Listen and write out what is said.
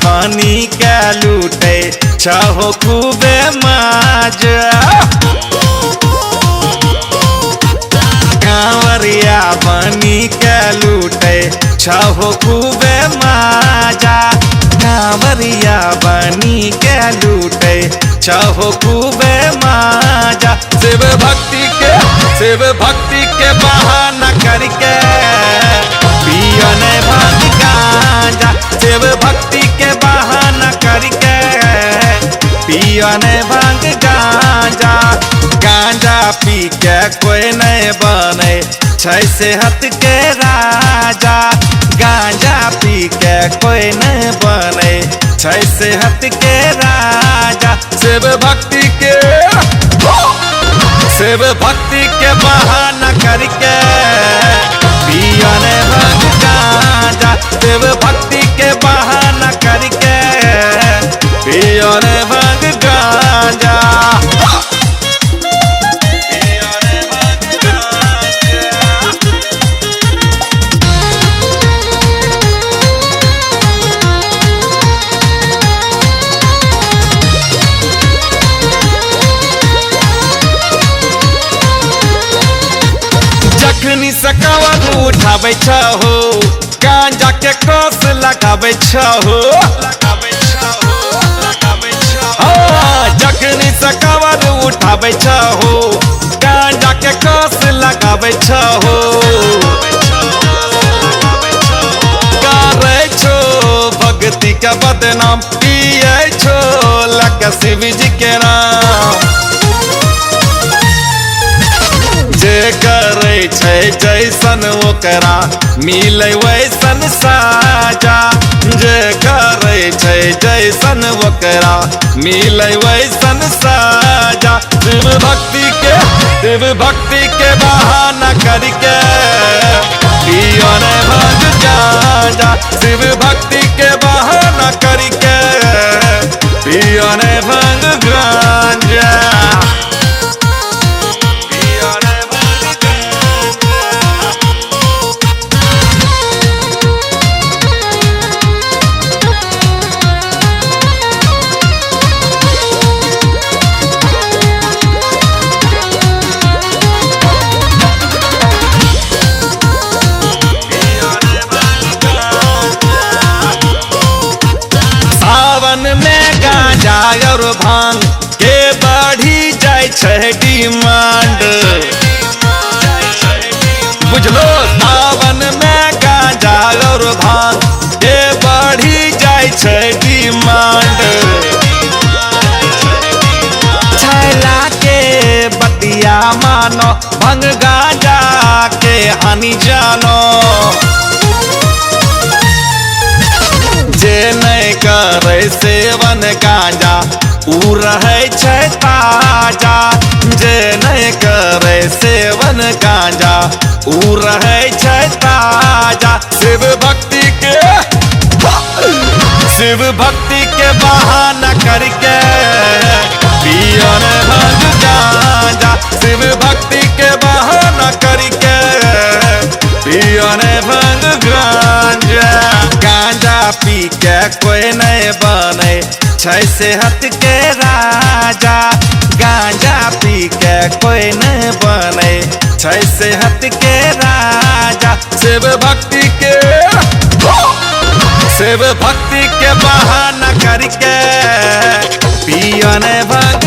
पानी के लूटे छहो खूबे मजा। कांवरिया पानी के लूटे छहो खूबे मजा। कांवरिया पानी के लूटे छहो खूबे मजा। शिव भक्ति के बहाना करके पियन भांग गांजा। शिव भक्ति के बहाना करके पियन भांग गांजा। गांजा पी के कोई नहीं बने छै सेहत के राजा। गांजा पी के कोई नहीं बने छै सेहत के राजा। शिव भक्ति के बहाना करके पियन भांग गांजा। शिव भक्ति के बहाना करके पियन भांग गांजा। जखनी सकावत उठाबै छहो गांजा के कस लगाबै छहो। जखनी सकावत उठाबै छहो गांजा के कस लगाबै छहो। करै छो भक्ति के बदनाम पियै छो लग शिव जी के नाम। जे करे छै जैसन ओकरा मिले वैसन साजा। जे करे छै जैसन ओकरा मिले वैसन साजा। शिव भक्ति के बहाना करके पियन भांग गांजा। शिव भक्ति के बहाना करके पियन भांग गांजा। सावन में गांजा और भांग के बढ़ी जाय छै डिमांड। बुझलो सावन में गांजा और भांग के बढ़ी जाय छै डिमांड। छैला के बतिया मानो भंग गांजा के हानि जानो। जे नहीं करे सेवन गांजा ऊ रहे छै ताजा। जे नहीं करे सेवन गांजा ऊ रहे छै ताजा। शिव भक्ति के बहाना करके पियन भांग गांजा। शिव भक्ति के बहाना करके पियन भांग गांजा। गांजा पी के कोई नहीं बने छै सेहत के राजा। गांजा पी के कोई नहीं बने छै सेहत के राजा। शिव भक्ति के बहाना करके पियन भांग